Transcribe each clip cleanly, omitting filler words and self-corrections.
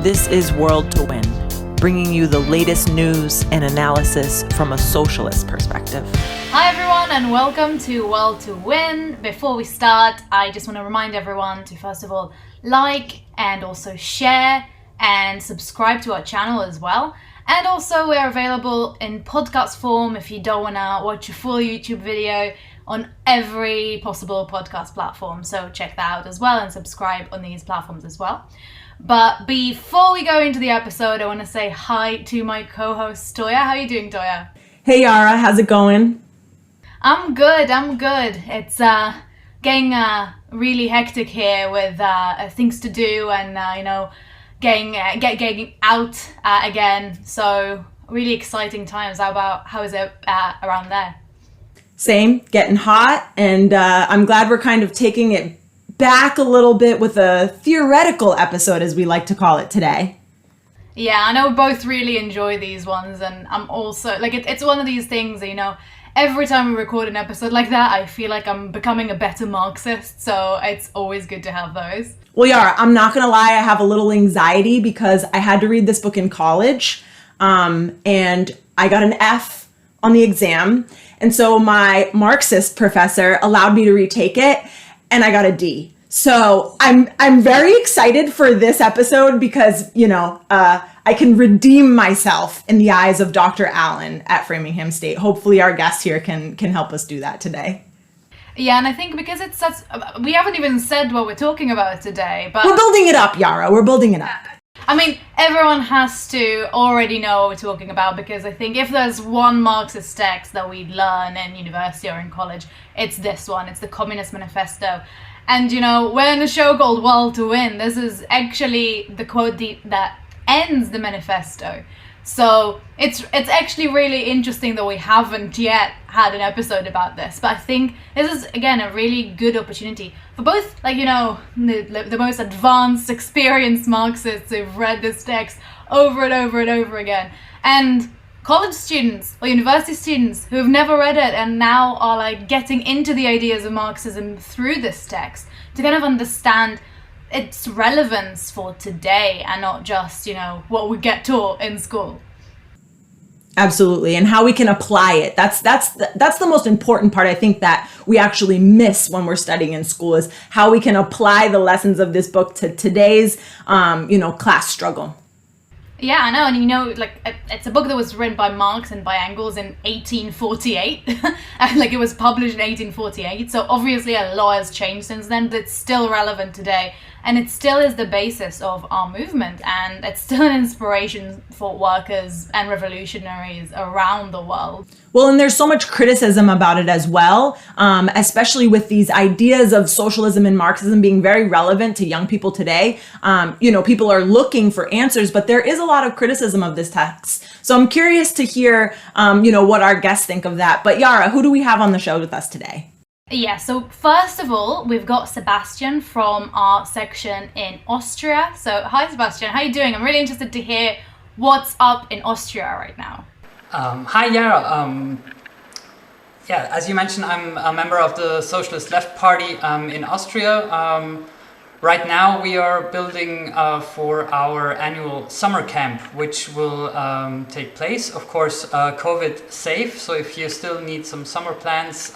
This is World to Win, bringing you the latest news and analysis from a socialist perspective. Hi everyone and welcome to World to Win. Before we start, I just want to remind everyone to first of all like and also share and subscribe to our channel as well. And also we're available in podcast form if you don't want to watch a full YouTube video on every possible podcast platform. So check that out as well and subscribe on these platforms as well. But before we go into the episode, I want to say hi to my co-host Toya. How are you doing, Toya? Hey Yara, how's it going? I'm good. It's getting really hectic here with things to do and getting out again. So really exciting times. How is it around there? Same, getting hot, and I'm glad we're kind of taking it back a little bit with a theoretical episode, as we like to call it today. Yeah, I know we both really enjoy these ones, and I'm also, it's one of these things that, every time we record an episode like that, I feel like I'm becoming a better Marxist, so it's always good to have those. Well, Yara, I'm not going to lie, I have a little anxiety because I had to read this book in college, and I got an F on the exam, and so my Marxist professor allowed me to retake it, and I got a D. So I'm very excited for this episode because, I can redeem myself in the eyes of Dr. Allen at Framingham State. Hopefully our guest here can help us do that today. Yeah, and I think because it's such, we haven't even said what we're talking about today, but we're building it up, Yara. We're building it up. I mean, everyone has to already know what we're talking about because I think if there's one Marxist text that we learn in university or in college, it's this one. It's the Communist Manifesto. And, we're in a show called World to Win. This is actually the quote that ends the manifesto. So it's actually really interesting that we haven't yet had an episode about this. But I think this is, again, a really good opportunity for both, the most advanced, experienced Marxists who've read this text over and over and over again, and college students or university students who have never read it and now are getting into the ideas of Marxism through this text to kind of understand its relevance for today and not just, what we get taught in school. Absolutely. And how we can apply it. That's the most important part, I think, that we actually miss when we're studying in school is how we can apply the lessons of this book to today's, class struggle. Yeah, I know. And it's a book that was written by Marx and by Engels in 1848. And it was published in 1848. So obviously a lot has changed since then, but it's still relevant today. And it still is the basis of our movement. And it's still an inspiration for workers and revolutionaries around the world. Well, and there's so much criticism about it as well, especially with these ideas of socialism and Marxism being very relevant to young people today. People are looking for answers, but there is a lot of criticism of this text. So I'm curious to hear, what our guests think of that. But Yara, who do we have on the show with us today? Yeah, so first of all, we've got Sebastian from our section in Austria. So hi, Sebastian, how are you doing? I'm really interested to hear what's up in Austria right now. Hi, Yara. As you mentioned, I'm a member of the Socialist Left Party in Austria. Right now we are building for our annual summer camp, which will take place, of course, COVID safe. So if you still need some summer plans,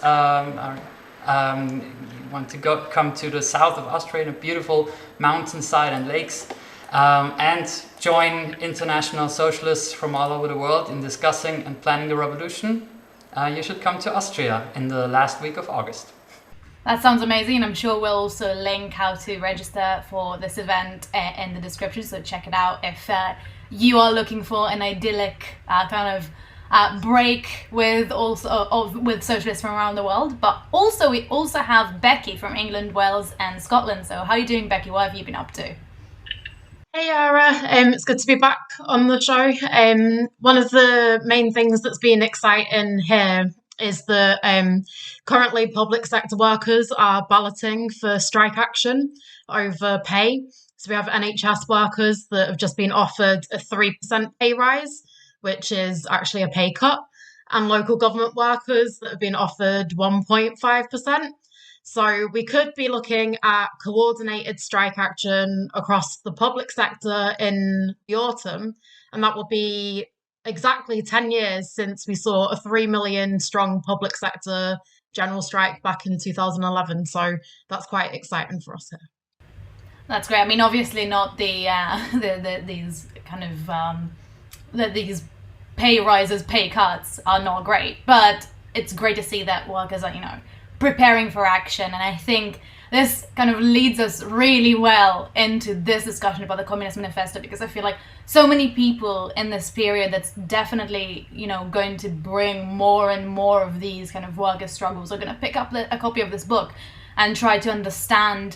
you want to come to the south of Austria in a beautiful mountainside and lakes, and join international socialists from all over the world in discussing and planning the revolution, you should come to Austria in the last week of August. That sounds amazing, and I'm sure we'll also link how to register for this event in the description, so check it out if you are looking for an idyllic break with socialists from around the world. But also we also have Becky from England, Wales and Scotland. So how are you doing, Becky? What have you been up to? Hey Yara, it's good to be back on the show. One of the main things that's been exciting here is that currently public sector workers are balloting for strike action over pay. So we have NHS workers that have just been offered a 3% pay rise, which is actually a pay cut, and local government workers that have been offered 1.5%. So we could be looking at coordinated strike action across the public sector in the autumn, and that will be exactly 10 years since we saw a 3 million strong public sector general strike back in 2011. So that's quite exciting for us here. That's great. I mean, obviously not these kind of these pay rises, pay cuts are not great, but it's great to see that workers are, preparing for action. And I think this kind of leads us really well into this discussion about the Communist Manifesto, because I feel like so many people in this period that's definitely, going to bring more and more of these kind of worker struggles are going to pick up a copy of this book and try to understand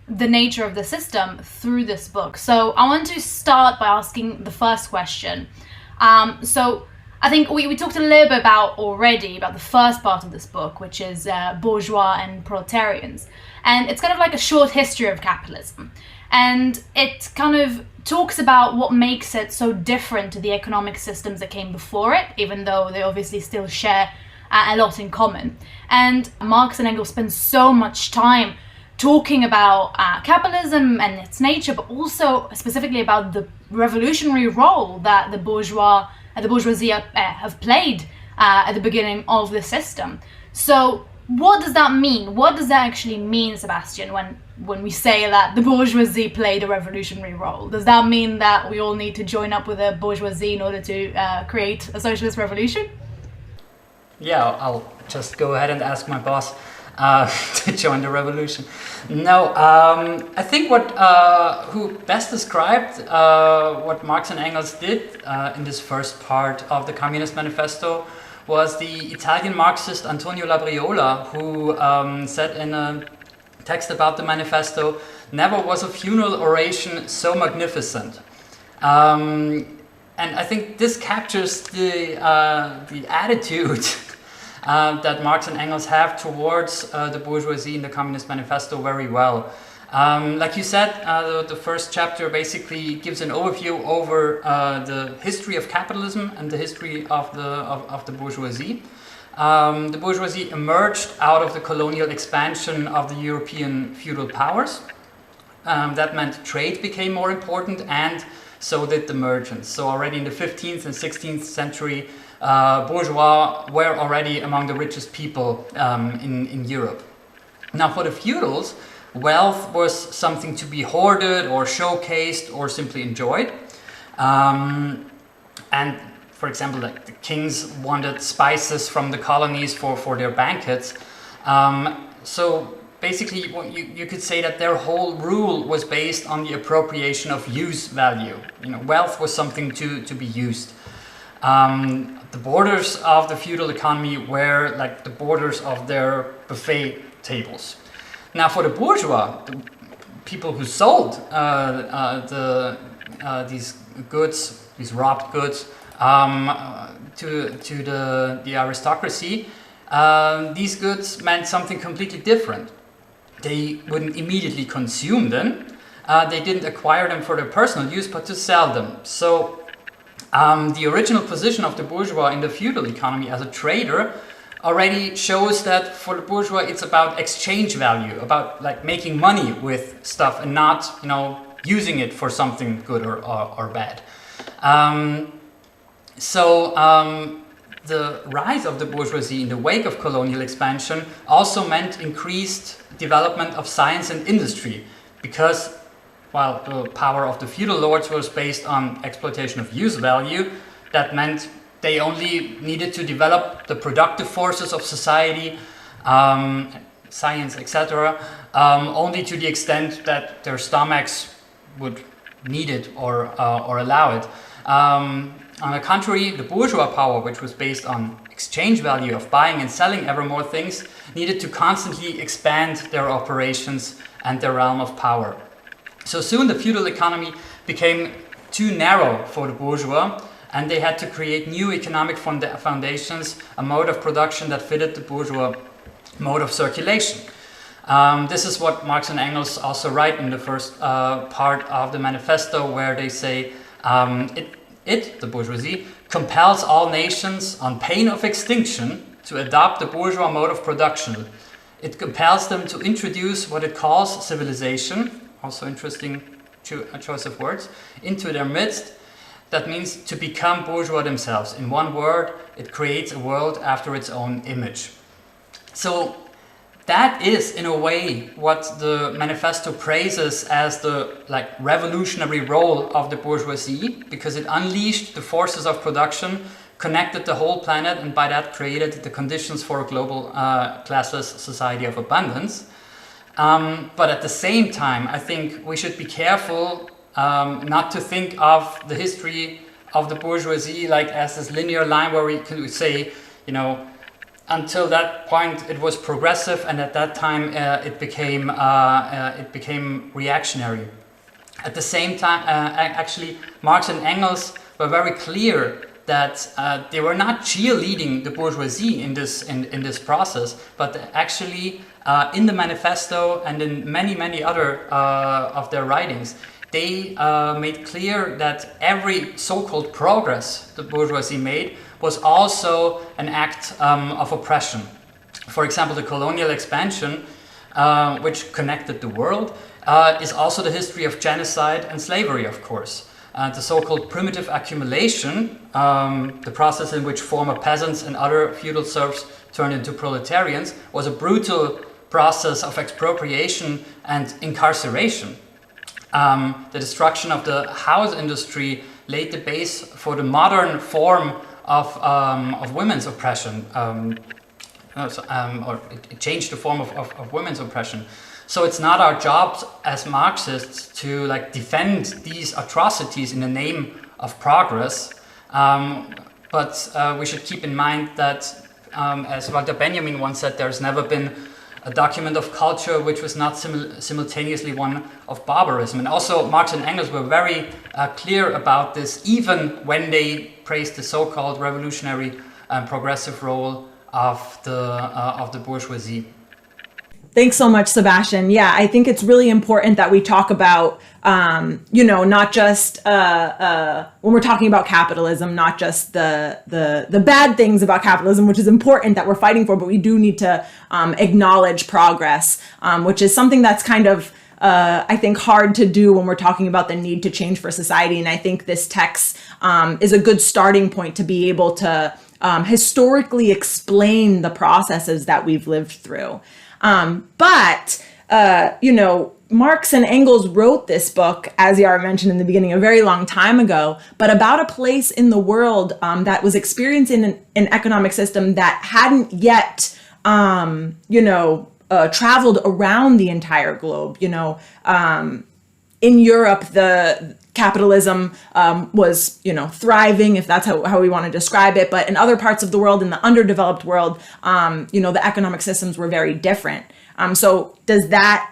the nature of the system through this book. So I want to start by asking the first question. So I think we talked a little bit about the first part of this book, which is bourgeois and proletarians. And it's kind of like a short history of capitalism. And it kind of talks about what makes it so different to the economic systems that came before it, even though they obviously still share a lot in common. And Marx and Engels spend so much time talking about capitalism and its nature, but also specifically about the revolutionary role that the bourgeoisie have played at the beginning of the system. So what does that mean? What does that actually mean, Sebastian, when we say that the bourgeoisie played a revolutionary role? Does that mean that we all need to join up with the bourgeoisie in order to create a socialist revolution? Yeah, I'll just go ahead and ask my boss to join the revolution. No, I think who best described what Marx and Engels did in this first part of the Communist Manifesto was the Italian Marxist Antonio Labriola, who said in a text about the manifesto, "Never was a funeral oration so magnificent." And I think this captures the attitude that Marx and Engels have towards the bourgeoisie in the Communist Manifesto very well. Like you said, the first chapter basically gives an overview over the history of capitalism and the history of the bourgeoisie. The bourgeoisie emerged out of the colonial expansion of the European feudal powers. That meant trade became more important, and so did the merchants. So already in the 15th and 16th century, bourgeois were already among the richest people in Europe. Now for the feudals, wealth was something to be hoarded or showcased or simply enjoyed. And for example, like the kings wanted spices from the colonies for their banquets. So basically you could say that their whole rule was based on the appropriation of use value. Wealth was something to be used. The borders of the feudal economy were like the borders of their buffet tables. Now for the bourgeois, the people who sold these goods, these robbed goods, to the aristocracy, these goods meant something completely different. They wouldn't immediately consume them. They didn't acquire them for their personal use, but to sell them. So the original position of the bourgeois in the feudal economy as a trader already shows that for the bourgeois it's about exchange value, about like making money with stuff and not using it for something good or bad. The rise of the bourgeoisie in the wake of colonial expansion also meant increased development of science and industry, because while the power of the feudal lords was based on exploitation of use value, that meant they only needed to develop the productive forces of society, science, etc., only to the extent that their stomachs would need it or allow it. On the contrary, the bourgeois power, which was based on exchange value of buying and selling ever more things, needed to constantly expand their operations and their realm of power. So soon the feudal economy became too narrow for the bourgeois, and they had to create new economic foundations, a mode of production that fitted the bourgeois mode of circulation. This is what Marx and Engels also write in the first part of the manifesto, where they say the bourgeoisie, compels all nations on pain of extinction to adopt the bourgeois mode of production. it compels them to introduce what it calls civilization, also interesting choice of words, into their midst. That means to become bourgeois themselves. In one word, it creates a world after its own image. So that is, in a way, what the manifesto praises as the revolutionary role of the bourgeoisie, because it unleashed the forces of production, connected the whole planet, and by that created the conditions for a global classless society of abundance. But at the same time, I think we should be careful not to think of the history of the bourgeoisie as this linear line where we could say, until that point it was progressive, and at that time it became reactionary. At the same time, actually, Marx and Engels were very clear that they were not cheerleading the bourgeoisie in this process, but actually in the manifesto and in many other of their writings, they made clear that every so-called progress the bourgeoisie made was also an act of oppression. For example, the colonial expansion, which connected the world, is also the history of genocide and slavery, of course. The so-called primitive accumulation, the process in which former peasants and other feudal serfs turned into proletarians, was a brutal process of expropriation and incarceration. The destruction of the house industry laid the base for the modern form of women's oppression, or it changed the form of women's oppression. So it's not our job as Marxists to defend these atrocities in the name of progress, but we should keep in mind that, as Walter Benjamin once said, there's never been a document of culture which was not simultaneously one of barbarism. And also Marx and Engels were very clear about this, even when they praised the so-called revolutionary and progressive role of the bourgeoisie. Thanks so much, Sebastian. Yeah, I think it's really important that we talk about, not just when we're talking about capitalism, not just the bad things about capitalism, which is important that we're fighting for, but we do need to acknowledge progress, which is something that's kind of, I think, hard to do when we're talking about the need to change for society. And I think this text is a good starting point to be able to historically explain the processes that we've lived through. But Marx and Engels wrote this book, as Yara mentioned in the beginning, a very long time ago, but about a place in the world that was experiencing an economic system that hadn't yet, traveled around the entire globe. In Europe, the capitalism was, thriving, if that's how we want to describe it. But in other parts of the world, in the underdeveloped world, the economic systems were very different. So does that,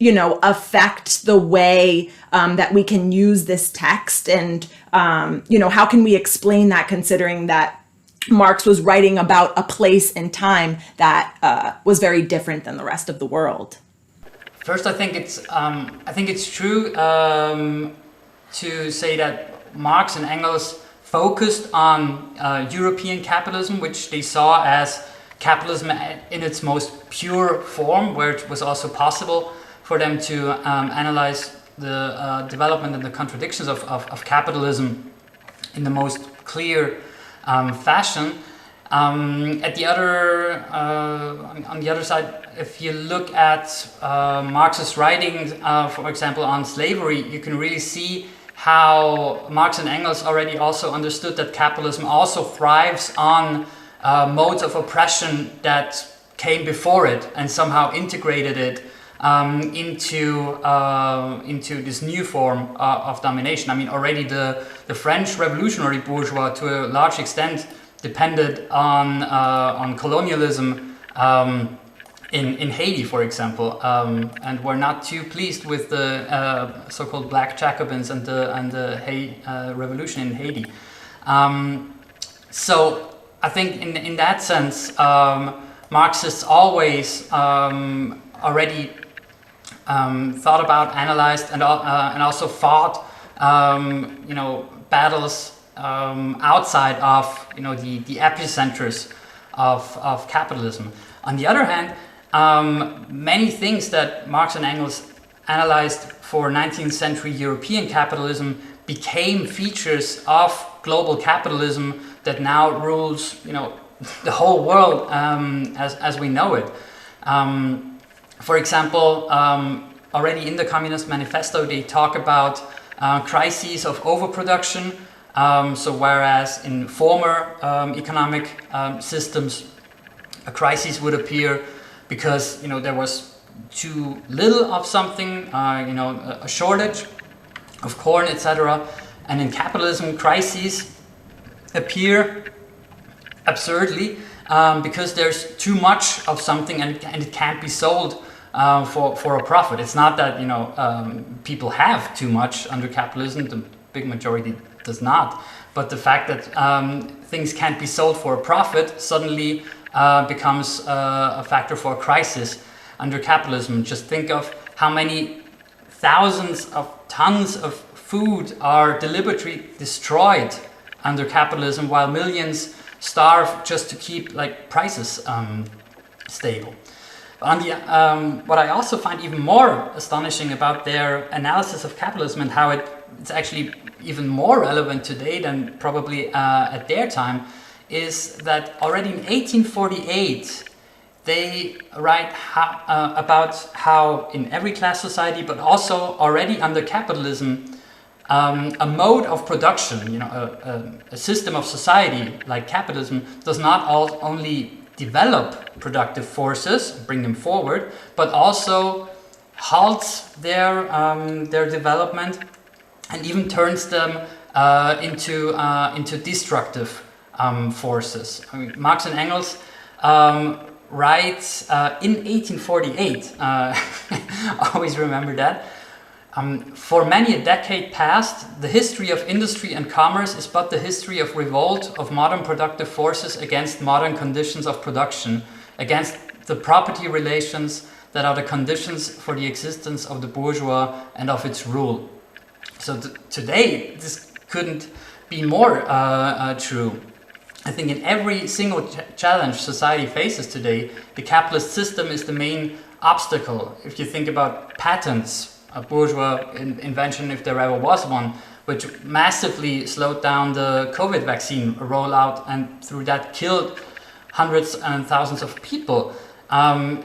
affect the way that we can use this text? And, how can we explain that, considering that Marx was writing about a place and time that was very different than the rest of the world? First, I think it's true to say that Marx and Engels focused on European capitalism, which they saw as capitalism in its most pure form, where it was also possible for them to analyze the development and the contradictions of capitalism in the most clear fashion. On the other side, if you look at Marx's writings, for example, on slavery, you can really see how Marx and Engels already also understood that capitalism also thrives on modes of oppression that came before it and somehow integrated it into this new form of domination. I mean, already the French revolutionary bourgeois, to a large extent, depended on colonialism in Haiti, for example, and were not too pleased with the so-called Black Jacobins and the revolution in Haiti. So I think in that sense, Marxists always already thought about, analyzed, and also fought, battles outside of the epicenters of capitalism. On the other hand, many things that Marx and Engels analyzed for 19th century European capitalism became features of global capitalism that now rules, the whole world as we know it. For example, already in the Communist Manifesto, they talk about crises of overproduction. So whereas in former economic systems, a crisis would appear because there was too little of something, a shortage of corn, etc. And in capitalism, crises appear absurdly because there's too much of something and it can't be sold for a profit. It's not that people have too much under capitalism. The big majority does not. But the fact that things can't be sold for a profit suddenly becomes a factor for a crisis under capitalism. Just think of how many thousands of tons of food are deliberately destroyed under capitalism, while millions starve just to keep prices stable. What I also find even more astonishing about their analysis of capitalism and how it's actually even more relevant today than probably at their time is that already in 1848 they write about how in every class society, but also already under capitalism, a mode of production, a system of society like capitalism does not only develop productive forces, bring them forward, but also halts their development and even turns them into destructive forces. I mean, Marx and Engels write in 1848, always remember that, for many a decade past, the history of industry and commerce is but the history of revolt of modern productive forces against modern conditions of production, against the property relations that are the conditions for the existence of the bourgeois and of its rule. So today, this couldn't be more true. I think in every single challenge society faces today, the capitalist system is the main obstacle. If you think about patents, a bourgeois invention, if there ever was one, which massively slowed down the COVID vaccine rollout and through that killed hundreds and thousands of people.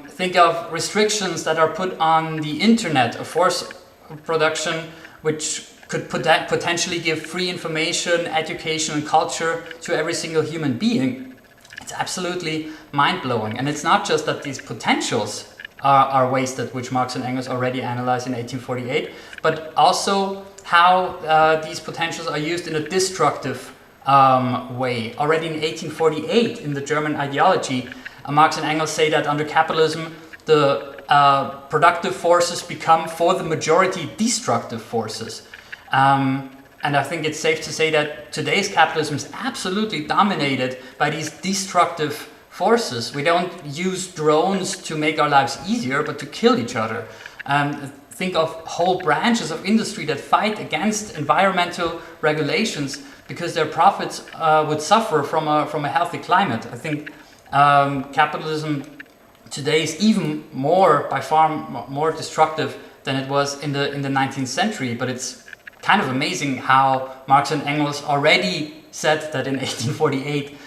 Think of restrictions that are put on the internet, a force production which could potentially give free information, education and culture to every single human being. It's absolutely mind-blowing. And it's not just that these potentials are wasted, which Marx and Engels already analyzed in 1848, but also how these potentials are used in a destructive way. Already in 1848, in the German ideology, Marx and Engels say that under capitalism, the productive forces become for the majority destructive forces. And I think it's safe to say that today's capitalism is absolutely dominated by these destructive forces. We don't use drones to make our lives easier, but to kill each other. Think of whole branches of industry that fight against environmental regulations because their profits would suffer from a healthy climate. I think capitalism today is even more, by far more destructive than it was in the 19th century. But it's kind of amazing how Marx and Engels already said that in 1848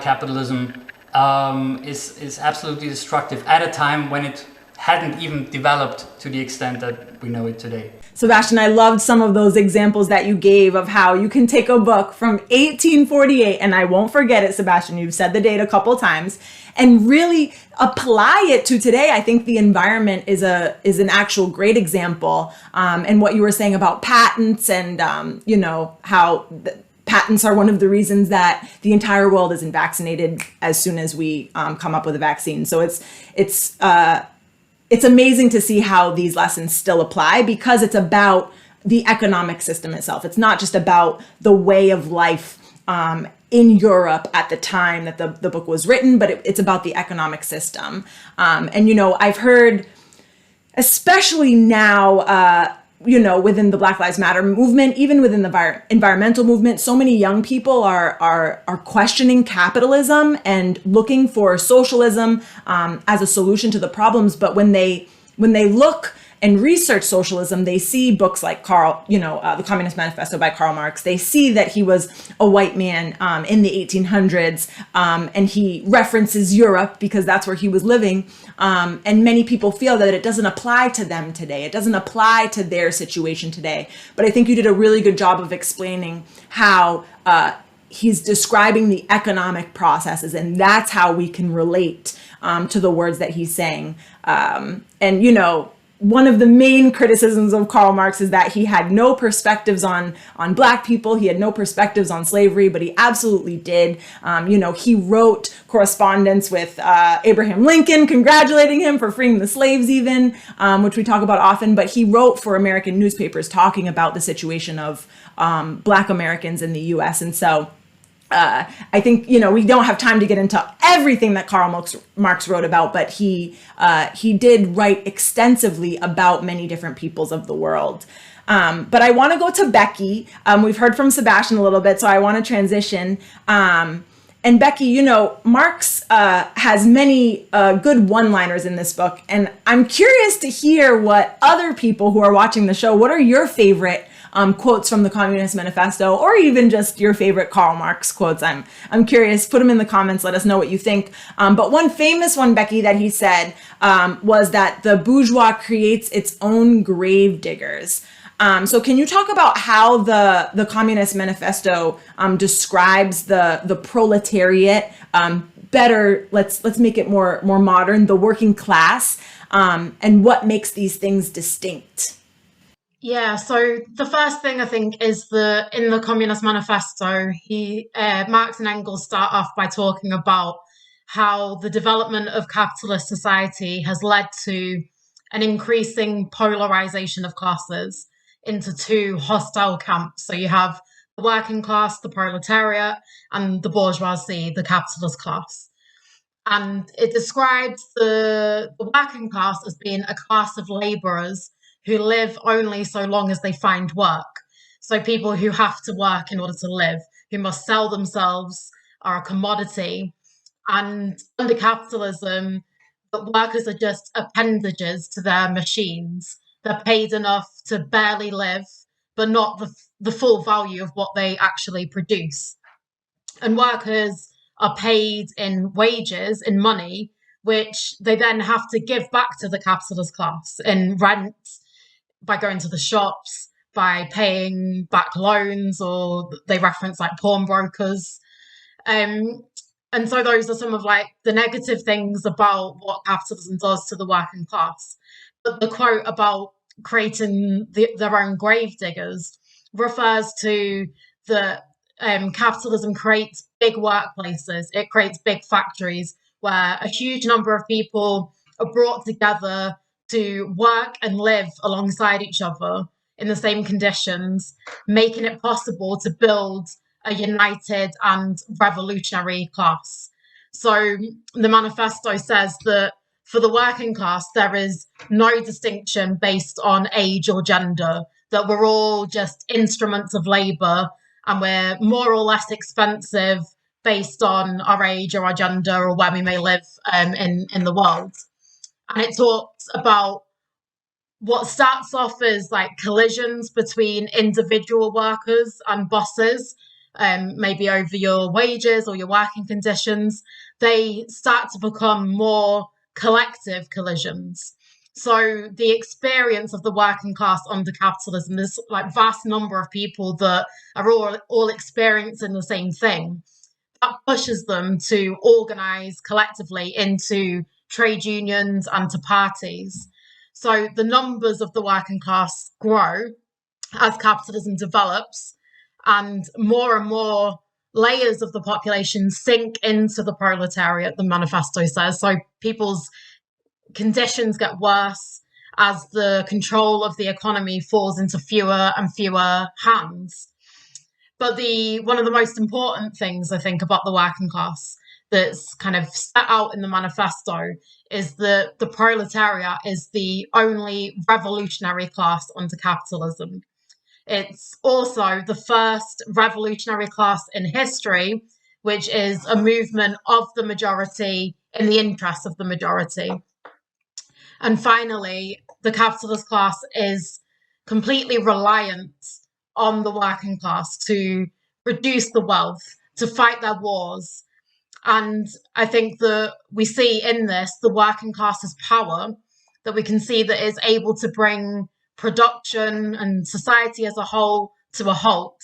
capitalism is absolutely destructive at a time when it hadn't even developed to the extent that we know it today. Sebastian, I loved some of those examples that you gave of how you can take a book from 1848, and I won't forget it, Sebastian, you've said the date a couple times, and really apply it to today. I think the environment is an actual great example. And what you were saying about patents and, how patents are one of the reasons that the entire world isn't vaccinated as soon as we come up with a vaccine. So it's amazing to see how these lessons still apply because it's about the economic system itself. It's not just about the way of life in Europe at the time that the book was written, but it's about the economic system. And I've heard, especially now, within the Black Lives Matter movement, even within the environmental movement, so many young people are questioning capitalism and looking for socialism as a solution to the problems. But when they look and research socialism, they see books like the Communist Manifesto by Karl Marx. They see that he was a white man in the 1800s, and he references Europe because that's where he was living. And many people feel that it doesn't apply to them today. It doesn't apply to their situation today. But I think you did a really good job of explaining how he's describing the economic processes, and that's how we can relate to the words that he's saying. One of the main criticisms of Karl Marx is that he had no perspectives on Black people. He had no perspectives on slavery, but he absolutely did. He wrote correspondence with Abraham Lincoln, congratulating him for freeing the slaves even, which we talk about often. But he wrote for American newspapers talking about the situation of Black Americans in the U.S. And so I think, we don't have time to get into everything that Karl Marx wrote about, but he did write extensively about many different peoples of the world. But I want to go to Becky. We've heard from Sebastian a little bit, so I want to transition. And Becky, Marx has many good one-liners in this book, and I'm curious to hear what other people who are watching the show, what are your favorite quotes from the Communist Manifesto, or even just your favorite Karl Marx quotes? I'm curious. Put them in the comments. Let us know what you think. But one famous one, Becky, that he said was that the bourgeois creates its own grave diggers. So can you talk about how the Communist Manifesto describes the proletariat better? Let's make it more modern, the working class, and what makes these things distinct. Yeah, so the first thing I think is in the Communist Manifesto, Marx and Engels start off by talking about how the development of capitalist society has led to an increasing polarization of classes into two hostile camps. So you have the working class, the proletariat, and the bourgeoisie, the capitalist class. And it describes the working class as being a class of laborers who live only so long as they find work. So people who have to work in order to live, who must sell themselves, are a commodity. And under capitalism, the workers are just appendages to their machines. They're paid enough to barely live, but not the full value of what they actually produce. And workers are paid in wages, in money, which they then have to give back to the capitalist class in rent, by going to the shops, by paying back loans, or they reference like pawnbrokers. And so those are some of the negative things about what capitalism does to the working class. But the quote about creating their own grave diggers refers to capitalism creates big workplaces. It creates big factories where a huge number of people are brought together to work and live alongside each other in the same conditions, making it possible to build a united and revolutionary class. So the manifesto says that for the working class, there is no distinction based on age or gender, that we're all just instruments of labour, and we're more or less expensive based on our age or our gender or where we may live in the world. And it talks about what starts off as collisions between individual workers and bosses, maybe over your wages or your working conditions. They start to become more collective collisions. So the experience of the working class under capitalism, this vast number of people that are all experiencing the same thing, that pushes them to organise collectively into trade unions and to parties. So the numbers of the working class grow as capitalism develops, and more layers of the population sink into the proletariat, the manifesto says. So people's conditions get worse as the control of the economy falls into fewer and fewer hands. But one of the most important things I think about the working class, that's kind of set out in the manifesto is that the proletariat is the only revolutionary class under capitalism. It's also the first revolutionary class in history, which is a movement of the majority in the interest of the majority. And finally, the capitalist class is completely reliant on the working class to produce the wealth, to fight their wars. And I think that we see in this the working class's power, that we can see that is able to bring production and society as a whole to a halt,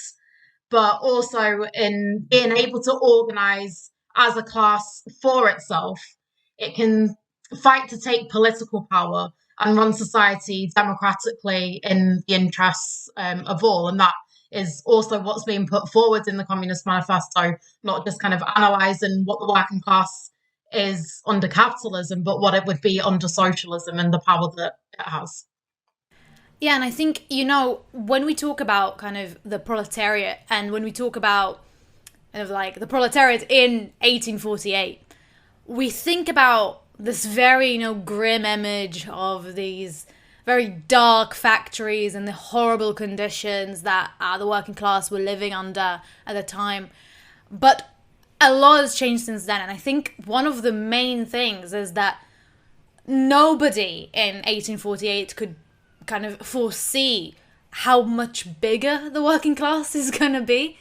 but also in being able to organize as a class for itself. It can fight to take political power and run society democratically in the interests of all. And that is also what's being put forward in the Communist Manifesto, not just kind of analysing what the working class is under capitalism, but what it would be under socialism and the power that it has. Yeah, and I think, when we talk about kind of the proletariat, and when we talk about kind of like the proletariat in 1848, we think about this very, grim image of these very dark factories and the horrible conditions that the working class were living under at the time. But a lot has changed since then. And I think one of the main things is that nobody in 1848 could kind of foresee how much bigger the working class is going to be.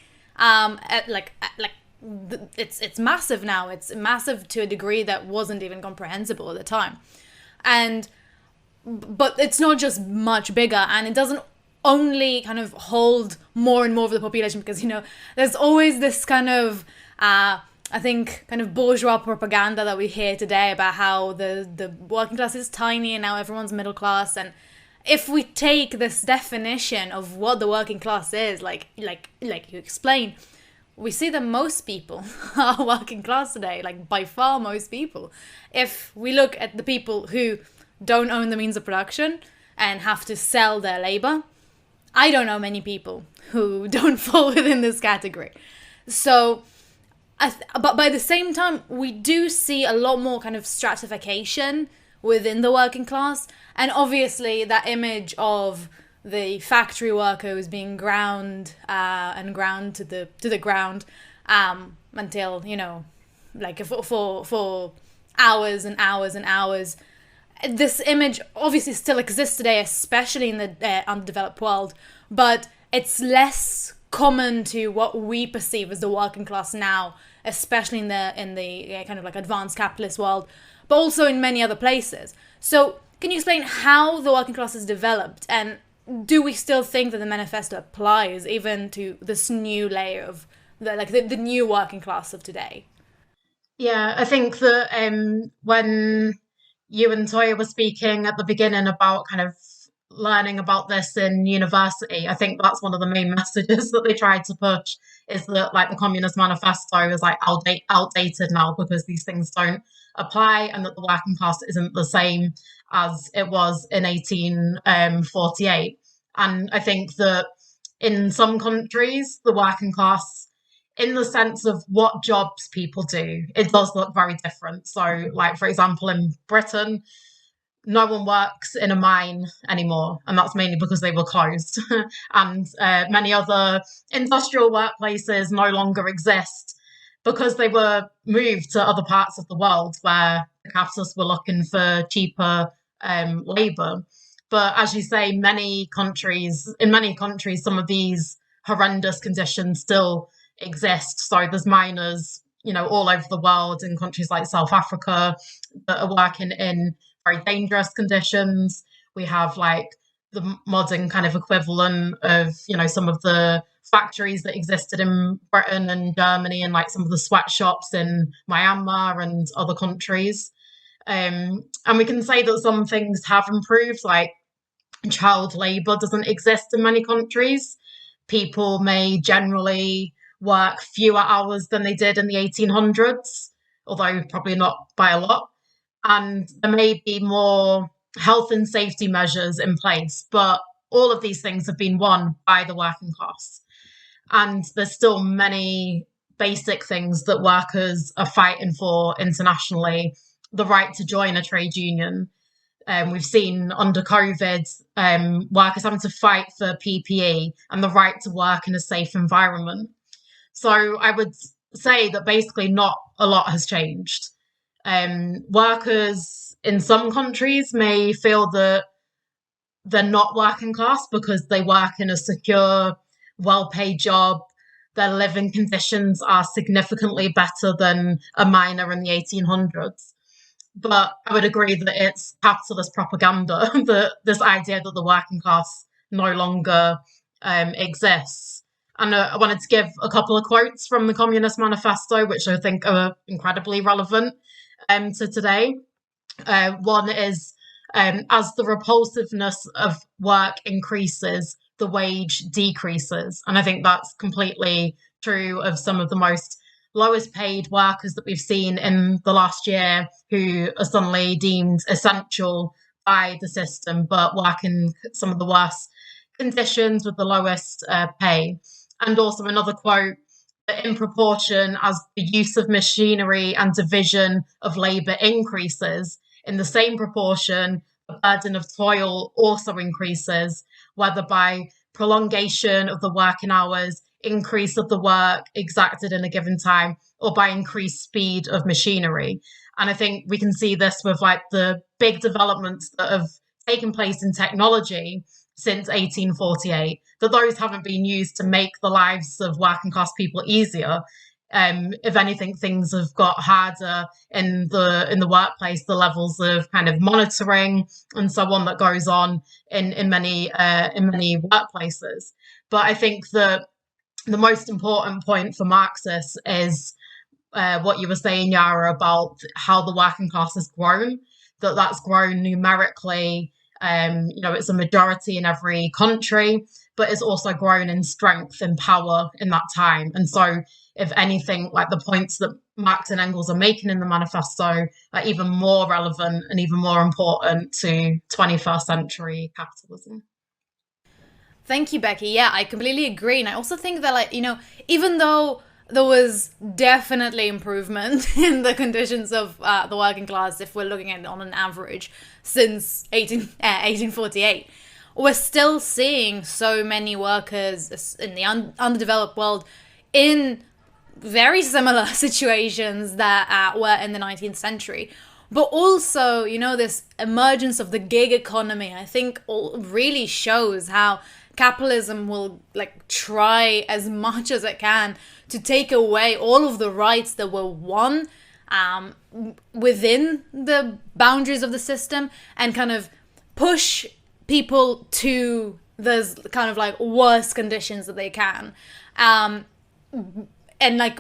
It's massive now. It's massive to a degree that wasn't even comprehensible at the time. But it's not just much bigger, and it doesn't only kind of hold more and more of the population, because, there's always this kind of, I think, kind of bourgeois propaganda that we hear today about how the working class is tiny and now everyone's middle class. And if we take this definition of what the working class is, like you explain, we see that most people are working class today, like by far most people. If we look at the people who don't own the means of production and have to sell their labor, I don't know many people who don't fall within this category. So, but by the same time, we do see a lot more kind of stratification within the working class. And obviously that image of the factory workers being ground to the ground until, like for hours and hours and hours. This image obviously still exists today, especially in the undeveloped world, but it's less common to what we perceive as the working class now, especially in the kind of like advanced capitalist world, but also in many other places. So can you explain how the working class has developed, and do we still think that the manifesto applies even to this new layer of the new working class of today? Yeah, I think that when you and Toya were speaking at the beginning about kind of learning about this in university, I think that's one of the main messages that they tried to push, is that like the Communist Manifesto is like outdated now because these things don't apply, and that the working class isn't the same as it was in 1848. And I think that in some countries, the working class, in the sense of what jobs people do, it does look very different. So, like, for example, in Britain, no one works in a mine anymore, and that's mainly because they were closed. And many other industrial workplaces no longer exist because they were moved to other parts of the world where the capitalists were looking for cheaper labour. But as you say, in many countries, some of these horrendous conditions still exist. So there's miners, all over the world, in countries like South Africa, that are working in very dangerous conditions. We have like the modern kind of equivalent of, some of the factories that existed in Britain and Germany, and like some of the sweatshops in Myanmar and other countries. And we can say that some things have improved, like child labour doesn't exist in many countries. People may generally work fewer hours than they did in the 1800s, although probably not by a lot. And there may be more health and safety measures in place, but all of these things have been won by the working class. And there's still many basic things that workers are fighting for internationally, the right to join a trade union. We've seen under COVID, workers having to fight for PPE and the right to work in a safe environment. So I would say that basically not a lot has changed. Workers in some countries may feel that they're not working class because they work in a secure, well-paid job. Their living conditions are significantly better than a miner in the 1800s. But I would agree that it's capitalist propaganda, that this idea that the working class no longer exists. And I wanted to give a couple of quotes from the Communist Manifesto, which I think are incredibly relevant to today. One is, as the repulsiveness of work increases, the wage decreases. And I think that's completely true of some of the most lowest paid workers that we've seen in the last year who are suddenly deemed essential by the system, but work in some of the worst conditions with the lowest pay. And also another quote, that in proportion as the use of machinery and division of labour increases, in the same proportion, the burden of toil also increases, whether by prolongation of the working hours, increase of the work exacted in a given time, or by increased speed of machinery. And I think we can see this with like the big developments that have taken place in technology since 1848, that those haven't been used to make the lives of working class people easier. If anything, things have got harder in the workplace, the levels of kind of monitoring and so on that goes on in many workplaces. But I think that the most important point for Marxists is what you were saying, Yara, about how the working class has grown, that's grown numerically. It's a majority in every country, but it's also grown in strength and power in that time. And so, if anything, like the points that Marx and Engels are making in the manifesto are even more relevant and even more important to 21st century capitalism. Thank you, Becky. Yeah, I completely agree. And I also think that, even though there was definitely improvement in the conditions of the working class, if we're looking at it on an average, since 1848, we're still seeing so many workers in the underdeveloped world in very similar situations that were in the 19th century. But also, this emergence of the gig economy, I think really shows how capitalism will try as much as it can to take away all of the rights that were won within the boundaries of the system and kind of push people to those kind of worst conditions that they can. And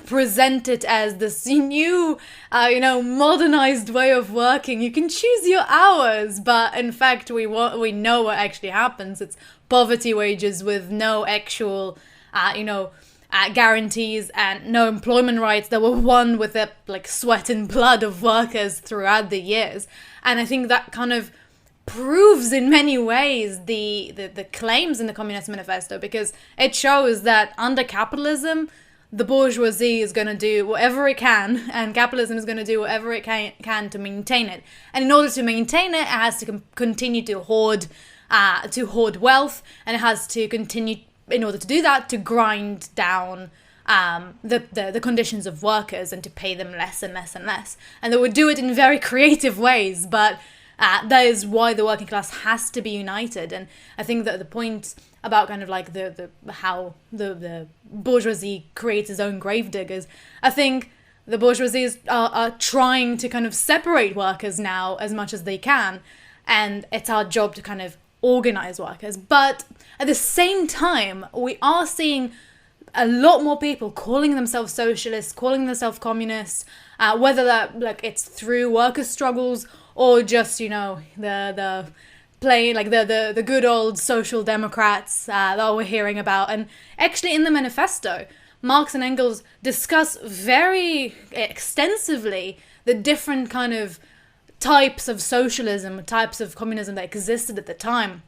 present it as this new, modernized way of working. You can choose your hours, but in fact, we know what actually happens. It's poverty wages with no actual, guarantees and no employment rights that were won with the sweat and blood of workers throughout the years. And I think that kind of proves in many ways the claims in the Communist Manifesto, because it shows that under capitalism, the bourgeoisie is going to do whatever it can, and capitalism is going to do whatever it can to maintain it. And in order to maintain it, it has to continue to hoard wealth, and it has to continue, in order to do that, to grind down the conditions of workers and to pay them less and less and less. And they would do it in very creative ways, but that is why the working class has to be united. And I think that the point about kind of how the bourgeoisie creates its own gravediggers, I think the bourgeoisie are trying to kind of separate workers now as much as they can, and it's our job to kind of organize workers. But at the same time, we are seeing a lot more people calling themselves socialists, calling themselves communists, whether that it's through worker struggles or just the plain the good old social democrats that we're hearing about. And actually in the manifesto, Marx and Engels discuss very extensively the different kind of types of socialism, types of communism that existed at the time.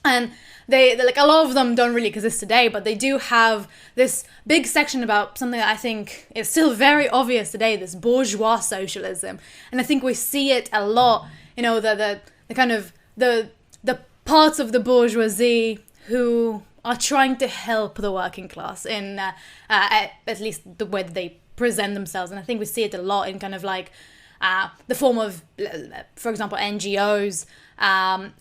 And they like, a lot of them don't really exist today, but they do have this big section about something that I think is still very obvious today, this bourgeois socialism. And I think we see it a lot, you know, the kind of the parts of the bourgeoisie who are trying to help the working class in at least the way that they present themselves. And I think we see it a lot in kind of like the form of, for example, NGOs,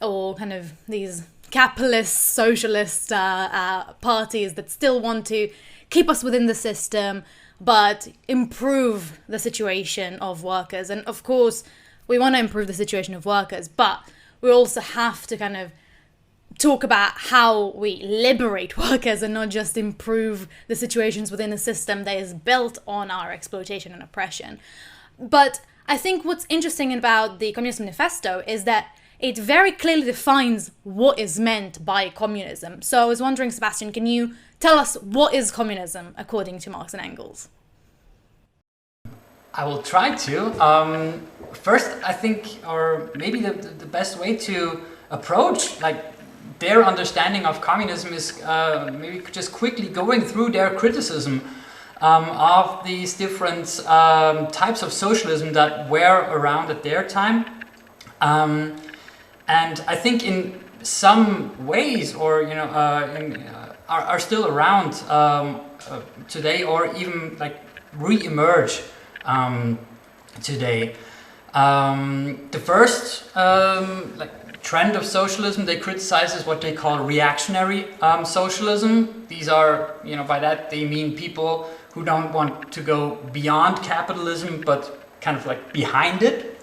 or kind of these capitalist, socialist parties that still want to keep us within the system, but improve the situation of workers. And of course, we want to improve the situation of workers, but we also have to kind of talk about how we liberate workers and not just improve the situations within a system that is built on our exploitation and oppression. But I think what's interesting about the Communist Manifesto is that it very clearly defines what is meant by communism. So I was wondering, Sebastian, can you tell us what is communism according to Marx and Engels? I will try to. First, I think, or maybe the best way to approach like their understanding of communism is maybe just quickly going through their criticism of these different types of socialism that were around at their time. And I think in some ways, or you know, are still around today, or even like re-emerge today. The first like trend of socialism they criticize is what they call reactionary socialism. These are, you know, by that they mean people who don't want to go beyond capitalism, but kind of like behind it.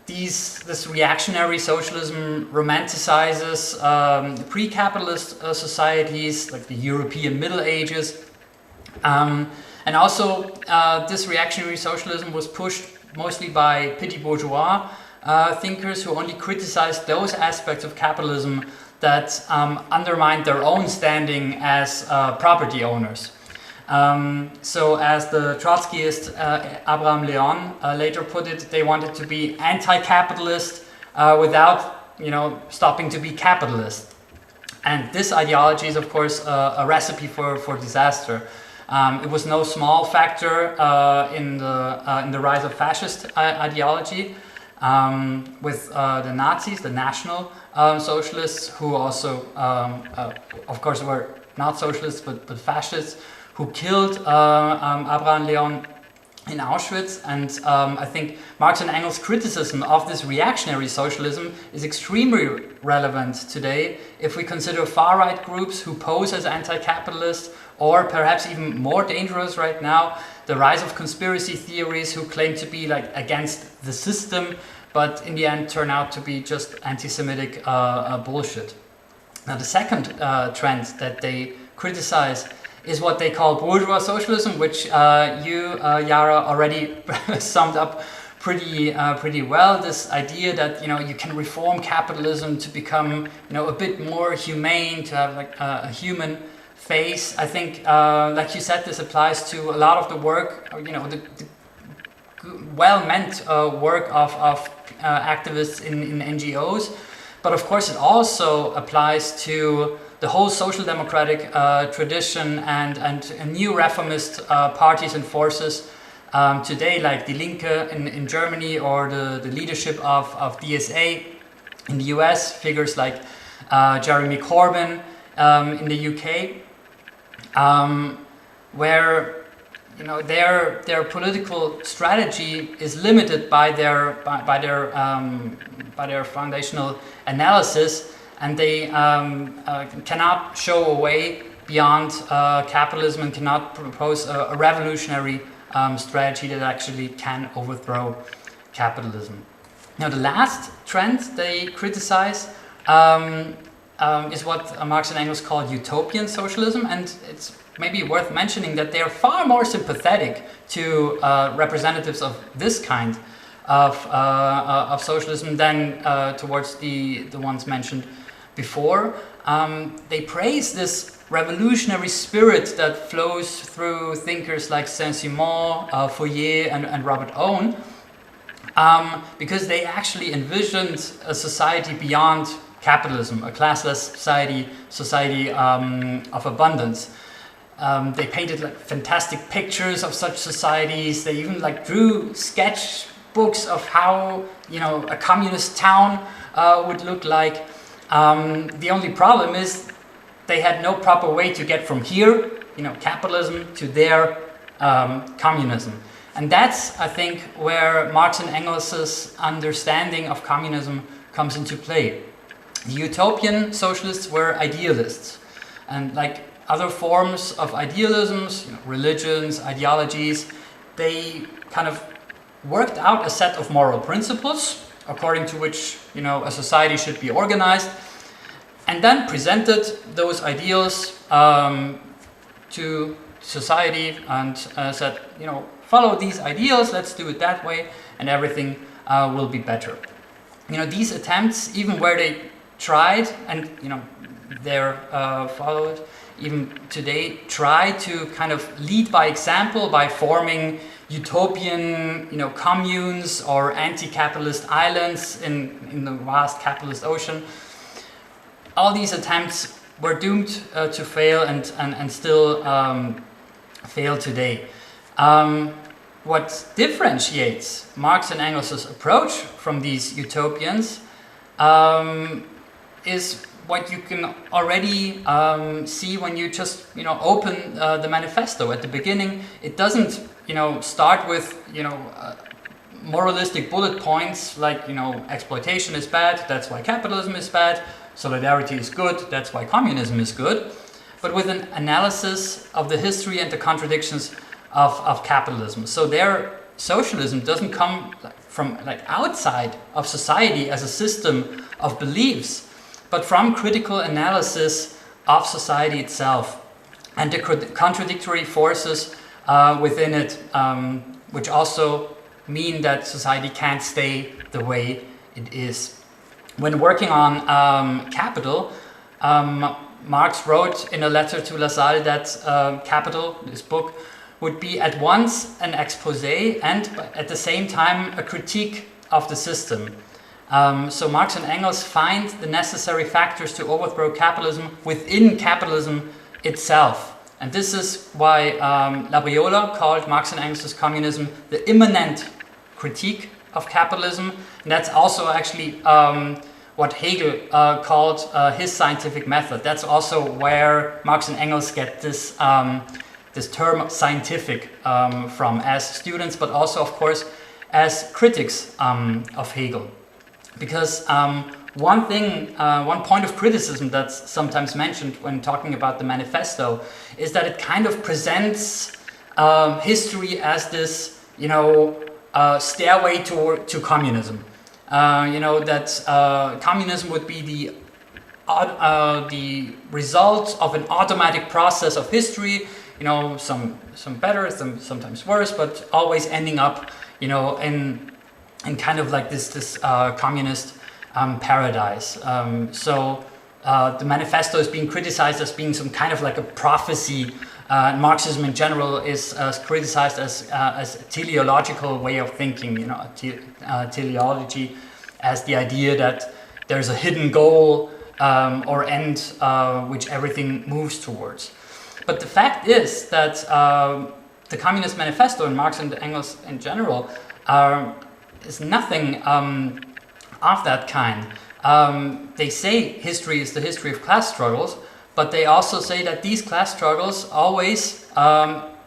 This reactionary socialism romanticizes pre-capitalist societies like the European Middle Ages. And also this reactionary socialism was pushed mostly by petit bourgeois thinkers who only criticized those aspects of capitalism that undermined their own standing as property owners. So as the Trotskyist Abraham Leon later put it, they wanted to be anti-capitalist without, you know, stopping to be capitalist. And this ideology is, of course, a recipe for disaster. It was no small factor in the rise of fascist ideology with the Nazis, the National Socialists, who also, of course, were not socialists but fascists, who killed Abraham Leon in Auschwitz. And I think Marx and Engels' criticism of this reactionary socialism is extremely relevant today if we consider far-right groups who pose as anti-capitalist, or perhaps even more dangerous right now, the rise of conspiracy theories who claim to be like against the system, but in the end turn out to be just anti-Semitic bullshit. Now the second trend that they criticize is what they call bourgeois socialism, which you, Yara, already summed up pretty well. This idea that, you know, you can reform capitalism to become, you know, a bit more humane, to have like a human face. I think, like you said, this applies to a lot of the work, you know, the well-meant work of activists in NGOs. But of course, it also applies to the whole social democratic tradition and new reformist parties and forces today, like Die Linke in Germany, or the leadership of DSA in the US, figures like Jeremy Corbyn in the UK, where, you know, their political strategy is limited by their foundational analysis, and they cannot show a way beyond capitalism and cannot propose a revolutionary strategy that actually can overthrow capitalism. Now, the last trend they criticize is what Marx and Engels call utopian socialism, and it's maybe worth mentioning that they are far more sympathetic to representatives of this kind of socialism than towards the ones mentioned before. They praise this revolutionary spirit that flows through thinkers like Saint-Simon, Fourier, and Robert Owen, because they actually envisioned a society beyond capitalism, a classless society of abundance. They painted like fantastic pictures of such societies. They even like drew sketchbooks of how, you know, a communist town would look like. The only problem is they had no proper way to get from here, you know, capitalism, to their communism. And that's, I think, where Marx and Engels' understanding of communism comes into play. The utopian socialists were idealists, and like other forms of idealisms, you know, religions, ideologies, they kind of worked out a set of moral principles according to which, you know, a society should be organized, and then presented those ideals to society and said, you know, follow these ideals, let's do it that way, and everything will be better. You know, these attempts, even where they tried, and, you know, their followers even today try to kind of lead by example by forming utopian, you know, communes or anti-capitalist islands in the vast capitalist ocean. All these attempts were doomed to fail and still fail today. What differentiates Marx and Engels' approach from these utopians is what you can already see when you just, you know, open the manifesto. At the beginning, it doesn't, you know, start with, you know, moralistic bullet points like, you know, exploitation is bad, that's why capitalism is bad, solidarity is good, that's why communism is good, but with an analysis of the history and the contradictions of capitalism. So their socialism doesn't come from like outside of society as a system of beliefs, but from critical analysis of society itself and the contradictory forces within it, which also mean that society can't stay the way it is. When working on Capital, Marx wrote in a letter to Lassalle that Capital, this book, would be at once an expose and at the same time a critique of the system. So Marx and Engels find the necessary factors to overthrow capitalism within capitalism itself. And this is why Labriola called Marx and Engels' communism the immanent critique of capitalism. And that's also actually what Hegel called his scientific method. That's also where Marx and Engels get this, this term scientific from, as students, but also, of course, as critics of Hegel. Because one point of criticism that's sometimes mentioned when talking about the manifesto is that it kind of presents history as this, you know, stairway to communism. You know, that communism would be the result of an automatic process of history, you know, some better, some sometimes worse, but always ending up, you know, in kind of like this communist paradise. So the manifesto is being criticized as being some kind of like a prophecy. Marxism in general is criticized as a teleological way of thinking, you know, teleology as the idea that there's a hidden goal or end which everything moves towards. But the fact is that the Communist Manifesto and Marx and Engels in general is nothing of that kind. They say history is the history of class struggles, but they also say that these class struggles always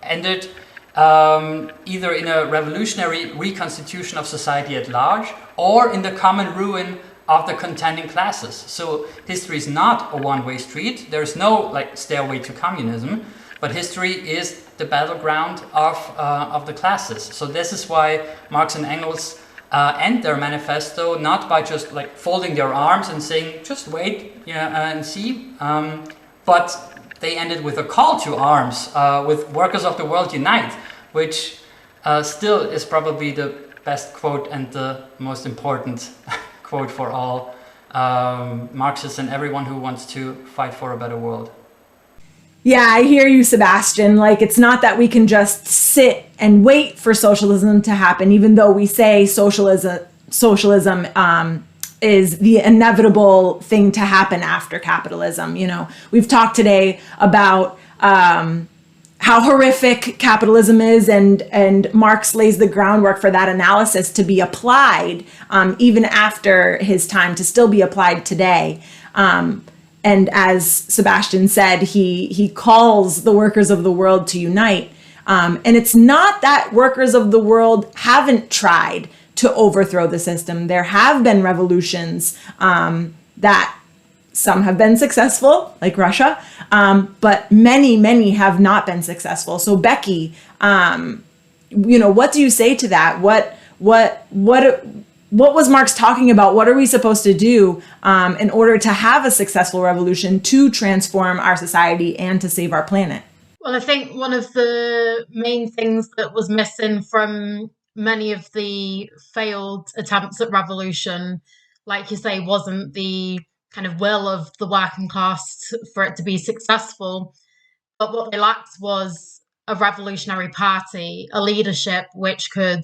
ended either in a revolutionary reconstitution of society at large or in the common ruin of the contending classes. So history is not a one-way street. There's no like stairway to communism, but history is the battleground of the classes. So this is why Marx and Engels end their manifesto not by just like folding their arms and saying just wait, and see, but they ended with a call to arms, with workers of the world unite, which still is probably the best quote and the most important quote for all Marxists and everyone who wants to fight for a better world. Yeah, I hear you, Sebastian. Like, it's not that we can just sit and wait for socialism to happen, even though we say socialism is the inevitable thing to happen after capitalism. You know, we've talked today about how horrific capitalism is, and Marx lays the groundwork for that analysis to be applied even after his time, to still be applied today. And as Sebastian said, he calls the workers of the world to unite. And it's not that workers of the world haven't tried to overthrow the system. There have been revolutions that some have been successful, like Russia, but many have not been successful. So Becky, what do you say to that? What was Marx talking about? What are we supposed to do in order to have a successful revolution, to transform our society and to save our planet? Well, I think one of the main things that was missing from many of the failed attempts at revolution, like you say, wasn't the kind of will of the working class for it to be successful. But what they lacked was a revolutionary party, a leadership which could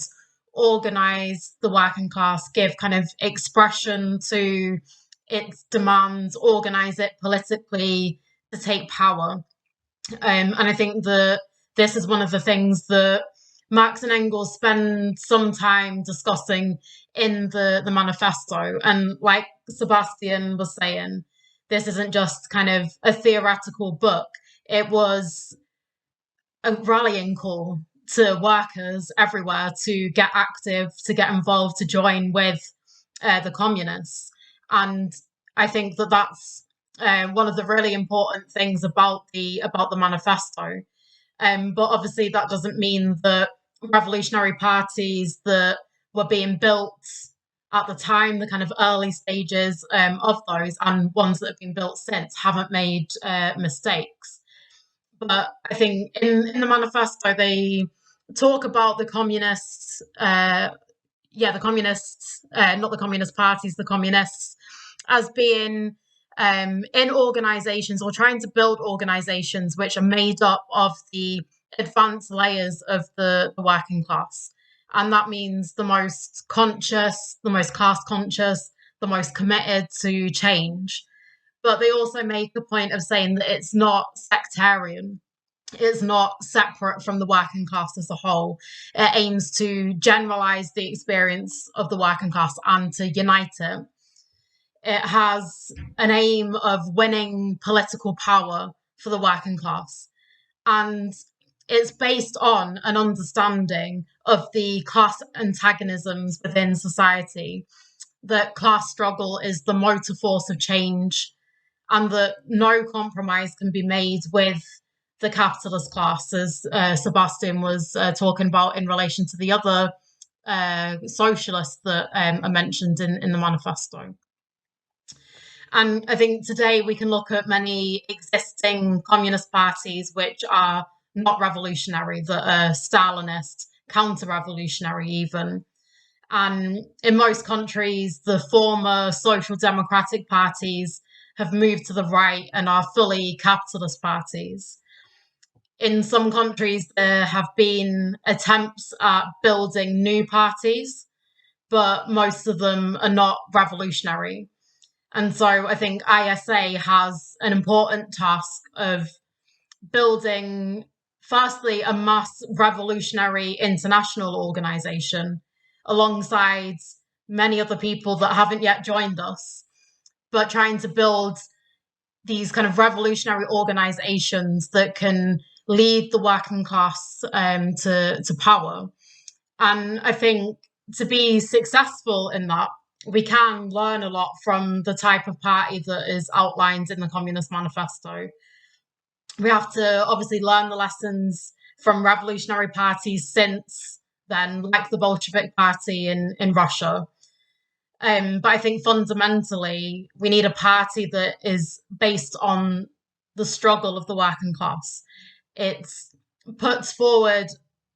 organise the working class, give kind of expression to its demands, organise it politically to take power. And I think that this is one of the things that Marx and Engels spend some time discussing in the manifesto. And like Sebastian was saying, this isn't just kind of a theoretical book. It was a rallying call to workers everywhere to get active, to get involved, to join with the communists. And I think that that's one of the really important things about the manifesto. But obviously that doesn't mean that revolutionary parties that were being built at the time, the kind of early stages of those, and ones that have been built since, haven't made mistakes. But I think in the manifesto, they talk about the communists, not the communist parties, the communists, as being in organizations, or trying to build organizations which are made up of the advanced layers of the working class. And that means the most conscious, the most class conscious, the most committed to change. But they also make a point of saying that it's not sectarian. It's not separate from the working class as a whole. It aims to generalize the experience of the working class and to unite it. It has an aim of winning political power for the working class. And it's based on an understanding of the class antagonisms within society, that class struggle is the motor force of change, and that no compromise can be made with the capitalist class, as Sebastian was talking about in relation to the other socialists that are mentioned in the manifesto. And I think today we can look at many existing communist parties which are not revolutionary, that are Stalinist, counter-revolutionary even. And in most countries, the former social democratic parties have moved to the right and are fully capitalist parties. In some countries, there have been attempts at building new parties, but most of them are not revolutionary. And so I think ISA has an important task of building, firstly, a mass revolutionary international organisation alongside many other people that haven't yet joined us, but trying to build these kind of revolutionary organisations that can lead the working class to power. And I think to be successful in that, we can learn a lot from the type of party that is outlined in the Communist Manifesto. We have to obviously learn the lessons from revolutionary parties since then, like the Bolshevik Party in Russia. But I think fundamentally, we need a party that is based on the struggle of the working class. It puts forward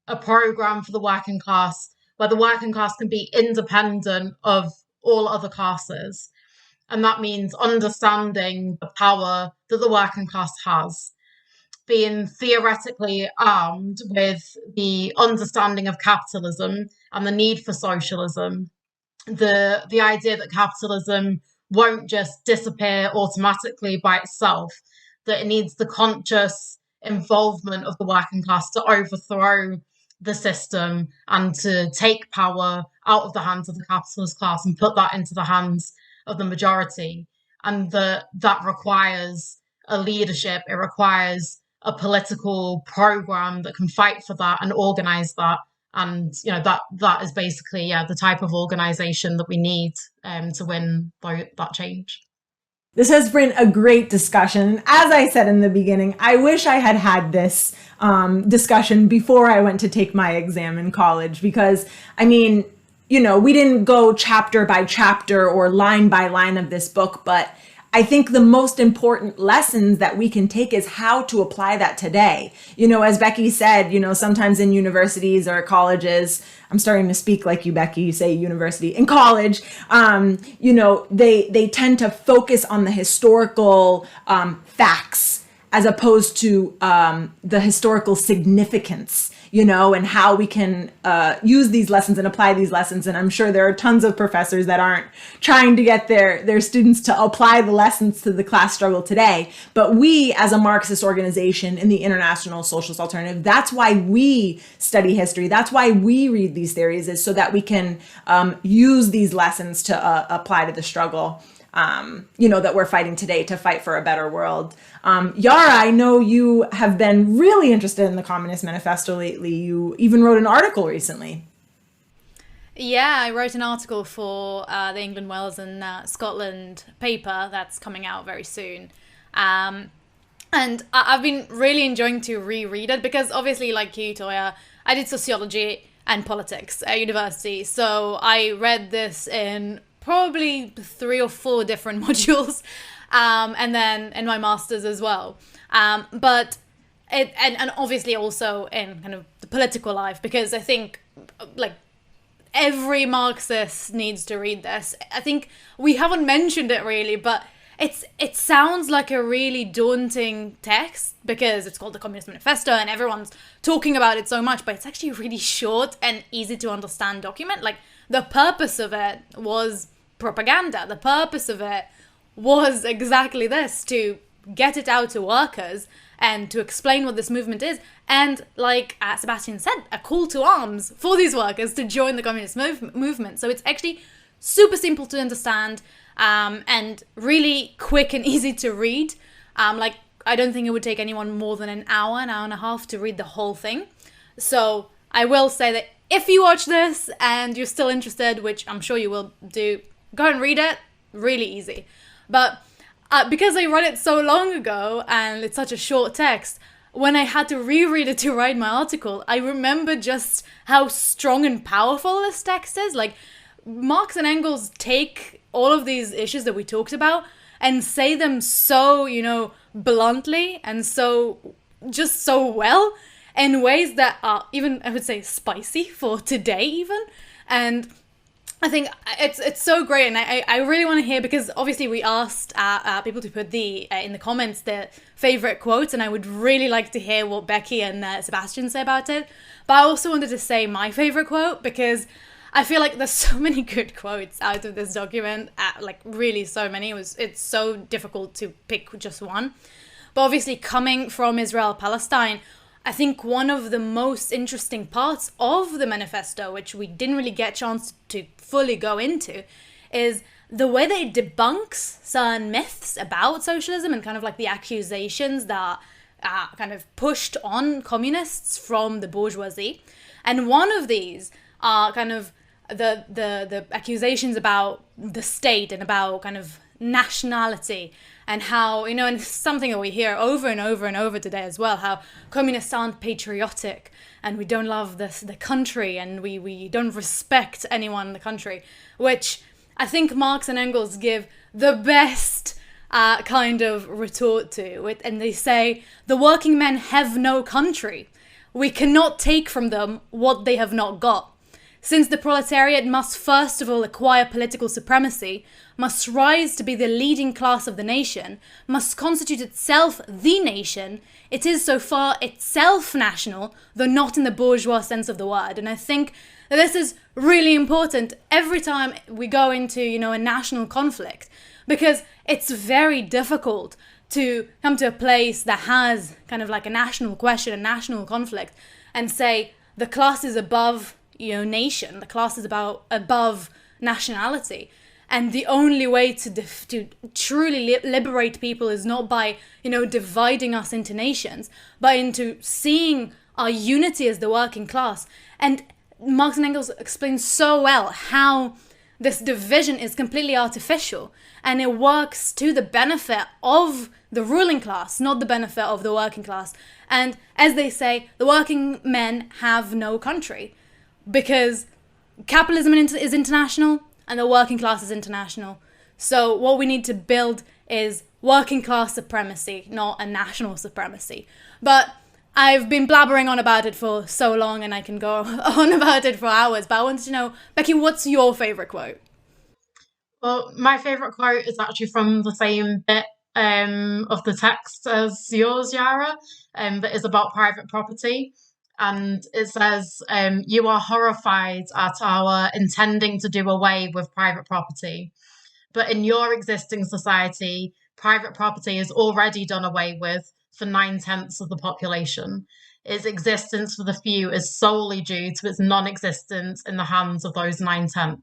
a programme for the working class where the working class can be independent of all other classes. And that means understanding the power that the working class has, being theoretically armed with the understanding of capitalism and the need for socialism, the idea that capitalism won't just disappear automatically by itself, that it needs the conscious involvement of the working class to overthrow the system and to take power out of the hands of the capitalist class and put that into the hands of the majority. And that requires a leadership, it requires a political program that can fight for that and organize that. And that is basically the type of organization that we need to win that change. This has been a great discussion. As I said in the beginning, I wish I had had this discussion before I went to take my exam in college, because, I mean, we didn't go chapter by chapter or line by line of this book, but I think the most important lessons that we can take is how to apply that today. As Becky said, sometimes in universities or colleges, I'm starting to speak like you, Becky, you say university, in college, they tend to focus on the historical facts as opposed to the historical significance, and how we can use these lessons and apply these lessons. And I'm sure there are tons of professors that aren't trying to get their students to apply the lessons to the class struggle today. But we, as a Marxist organization in the International Socialist Alternative, that's why we study history. That's why we read these theories, is so that we can use these lessons to apply to the struggle that we're fighting today, to fight for a better world. Yara, I know you have been really interested in the Communist Manifesto lately. You even wrote an article recently. Yeah, I wrote an article for the England, Wales and Scotland paper that's coming out very soon. And I've been really enjoying to reread it because obviously, like you, Toya, I did sociology and politics at university. So I read this in probably 3 or 4 different modules, and then in my master's as well. But and obviously also in kind of the political life, because I think like every Marxist needs to read this. I think we haven't mentioned it really, but it sounds like a really daunting text because it's called the Communist Manifesto and everyone's talking about it so much, but it's actually a really short and easy to understand document. Like, the purpose of it was propaganda. The purpose of it was exactly this, to get it out to workers and to explain what this movement is. And like Sebastian said, a call to arms for these workers to join the communist movement. So it's actually super simple to understand and really quick and easy to read. I don't think it would take anyone more than an hour and a half to read the whole thing. So I will say that if you watch this and you're still interested, which I'm sure you will do, go and read it. Really easy. But because I read it so long ago and it's such a short text, when I had to reread it to write my article, I remember just how strong and powerful this text is. Like, Marx and Engels take all of these issues that we talked about and say them so, bluntly and so well in ways that are even, I would say, spicy for today even. And I think it's so great, and I really want to hear, because obviously we asked people to put in the comments their favorite quotes, and I would really like to hear what Becky and Sebastian say about it. But I also wanted to say my favorite quote, because I feel like there's so many good quotes out of this document, really so many. It's so difficult to pick just one. But obviously, coming from Israel-Palestine, I think one of the most interesting parts of the manifesto, which we didn't really get a chance to fully go into, is the way that it debunks certain myths about socialism and kind of like the accusations that are kind of pushed on communists from the bourgeoisie. And one of these are kind of the accusations about the state and about kind of nationality, and how, and it's something that we hear over and over and over today as well, how communists aren't patriotic and we don't love the country and we don't respect anyone in the country, which I think Marx and Engels give the best kind of retort to it. And they say, the working men have no country. We cannot take from them what they have not got. Since the proletariat must first of all acquire political supremacy, must rise to be the leading class of the nation, must constitute itself the nation, it is so far itself national, though not in the bourgeois sense of the word. And I think that this is really important every time we go into, a national conflict, because it's very difficult to come to a place that has kind of like a national question, a national conflict, and say the class is above nation, the class is above nationality, and the only way to truly liberate people is not by dividing us into nations, but into seeing our unity as the working class. And Marx and Engels explain so well how this division is completely artificial, and it works to the benefit of the ruling class, not the benefit of the working class. And as they say, the working men have no country, because capitalism is international and the working class is international. So what we need to build is working class supremacy, not a national supremacy. But I've been blabbering on about it for so long, and I can go on about it for hours, but I wanted to know, Becky, what's your favourite quote? Well, my favourite quote is actually from the same bit of the text as yours, Yara, that is about private property. And it says, you are horrified at our intending to do away with private property. But in your existing society, private property is already done away with for 9/10 of the population. Its existence for the few is solely due to its non-existence in the hands of those 9/10.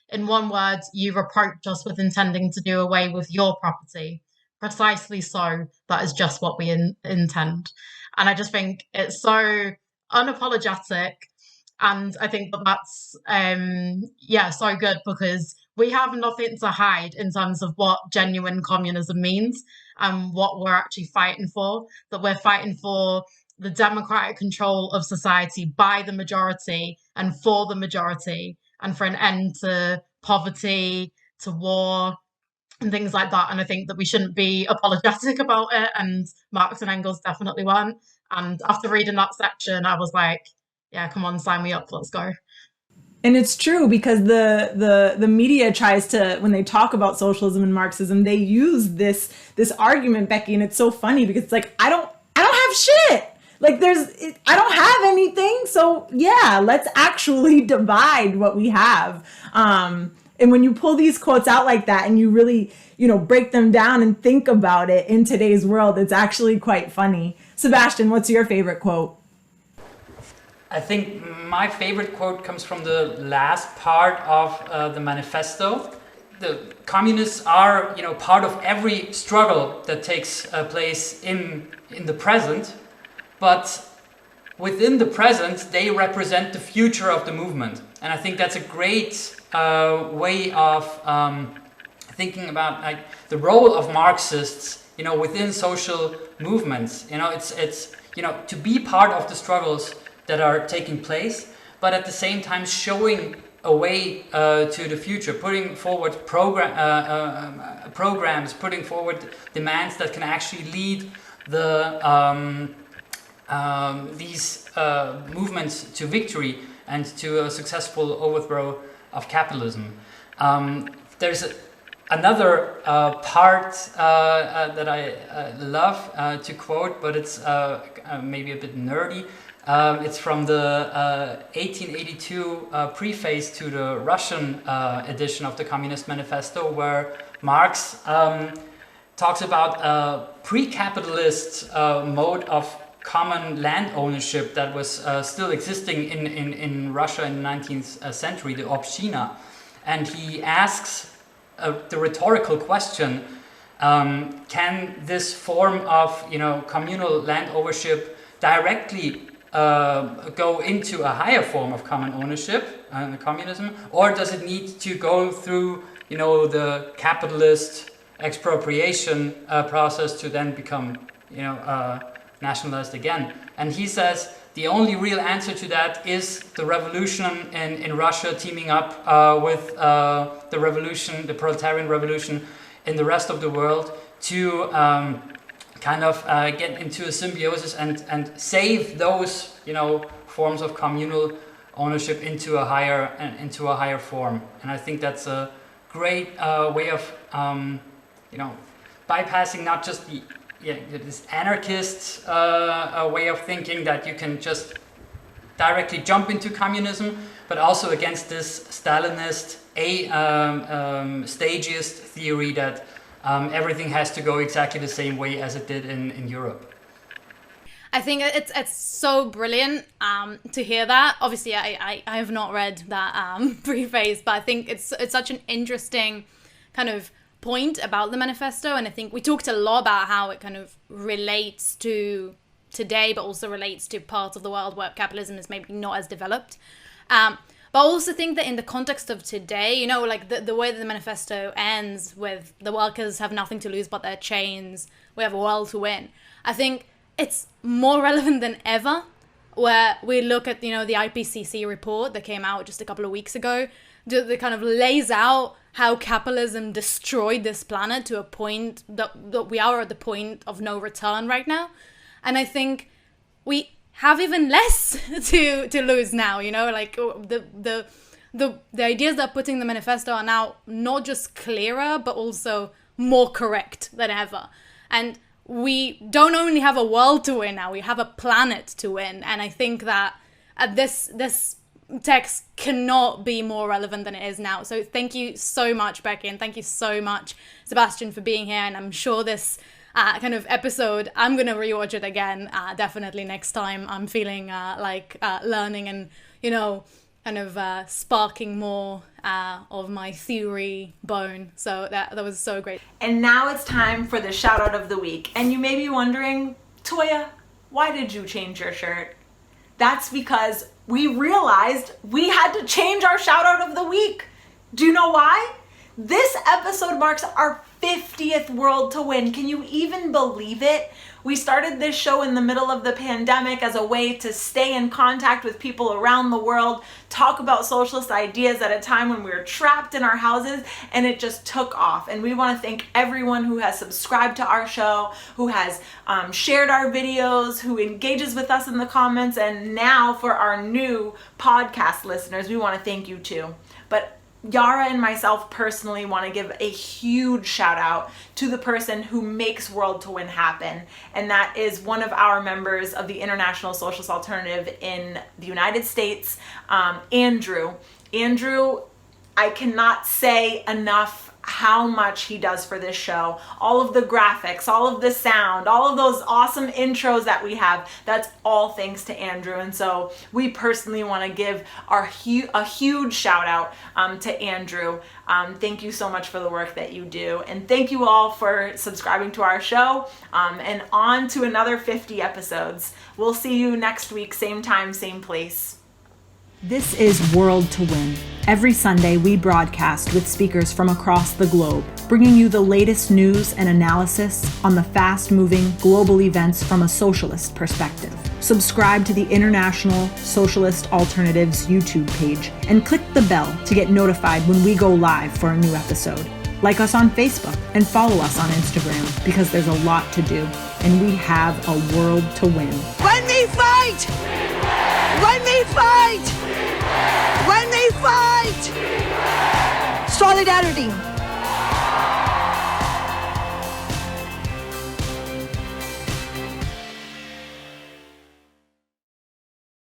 In one word, you reproach us with intending to do away with your property. Precisely so, that is just what we intend. And I just think it's so unapologetic, and I think that's so good, because we have nothing to hide in terms of what genuine communism means and what we're actually fighting for. That we're fighting for the democratic control of society by the majority and for the majority, and for an end to poverty, to war, and things like that. And I think that we shouldn't be apologetic about it, and Marx and Engels definitely weren't. And after reading that section, I was like, yeah, come on, sign me up, let's go. And it's true, because the media tries to, when they talk about socialism and Marxism, they use this argument, Becky, and it's so funny because it's like, I don't have shit. Like I don't have anything. So yeah, let's actually divide what we have. And when you pull these quotes out like that and you really, break them down and think about it in today's world, it's actually quite funny. Sebastian, what's your favorite quote? I think my favorite quote comes from the last part of the manifesto. The communists are, part of every struggle that takes place in the present, but within the present, they represent the future of the movement. And I think that's a great way of thinking about the role of Marxists, within social movements. It's to be part of the struggles that are taking place, but at the same time showing a way to the future, putting forward programs, putting forward demands that can actually lead these movements to victory and to a successful overthrow of capitalism. There's another part that I love to quote, but it's maybe a bit nerdy. It's from the 1882 preface to the Russian edition of the Communist Manifesto, where Marx talks about a pre-capitalist mode of common land ownership that was still existing in Russia in the 19th century, the Obshchina. And he asks the rhetorical question, can this form of communal land ownership directly go into a higher form of common ownership, communism, or does it need to go through the capitalist expropriation process to then become nationalized again? And he says the only real answer to that is the revolution in Russia teaming up with the proletarian revolution in the rest of the world to get into a symbiosis and save those forms of communal ownership into a higher form. And I think that's a great way of bypassing not just this anarchist way of thinking that you can just directly jump into communism, but also against this Stalinist, stagist theory that everything has to go exactly the same way as it did in Europe. I think it's so brilliant to hear that. Obviously, I have not read that preface, but I think it's such an interesting kind of point about the manifesto. And I think we talked a lot about how it kind of relates to today, but also relates to parts of the world where capitalism is maybe not as developed. But I also think that in the context of today, like the way that the manifesto ends with the workers have nothing to lose but their chains, we have a world to win. I think it's more relevant than ever, where we look at, the IPCC report that came out just a couple of weeks ago, that kind of lays out how capitalism destroyed this planet to a point that we are at the point of no return right now. And I think we have even less to lose now, like the ideas that are putting the manifesto are now not just clearer, but also more correct than ever. And we don't only have a world to win now, we have a planet to win. And I think that this text cannot be more relevant than it is now. So thank you so much, Becky, and thank you so much, Sebastian, for being here. And I'm sure this kind of episode, I'm going to rewatch it again, definitely next time I'm feeling like learning and, kind of sparking more of my theory bone. So that was so great. And now it's time for the shout out of the week. And you may be wondering, Toya, why did you change your shirt? That's because we realized we had to change our shout out of the week. Do you know why? This episode marks our 50th World to Win. Can you even believe it? We started this show in the middle of the pandemic as a way to stay in contact with people around the world, talk about socialist ideas at a time when we were trapped in our houses, and it just took off. And we want to thank everyone who has subscribed to our show, who has shared our videos, who engages with us in the comments, and now for our new podcast listeners, we want to thank you too. But Yara and myself personally want to give a huge shout out to the person who makes World to Win happen, and that is one of our members of the International Socialist Alternative in the United States, Andrew. Andrew, I cannot say enough how much he does for this show. All of the graphics, all of the sound, all of those awesome intros that we have, that's all thanks to Andrew. And so we personally want to give a huge shout out to Andrew. Thank you so much for the work that you do. And thank you all for subscribing to our show, and on to another 50 episodes. We'll see you next week, same time, same place. This is World to Win. Every Sunday, we broadcast with speakers from across the globe, bringing you the latest news and analysis on the fast-moving global events from a socialist perspective. Subscribe to the International Socialist Alternatives YouTube page and click the bell to get notified when we go live for a new episode. Like us on Facebook and follow us on Instagram, because there's a lot to do, and we have a world to win. When we fight! When we fight! When we fight! Solidarity!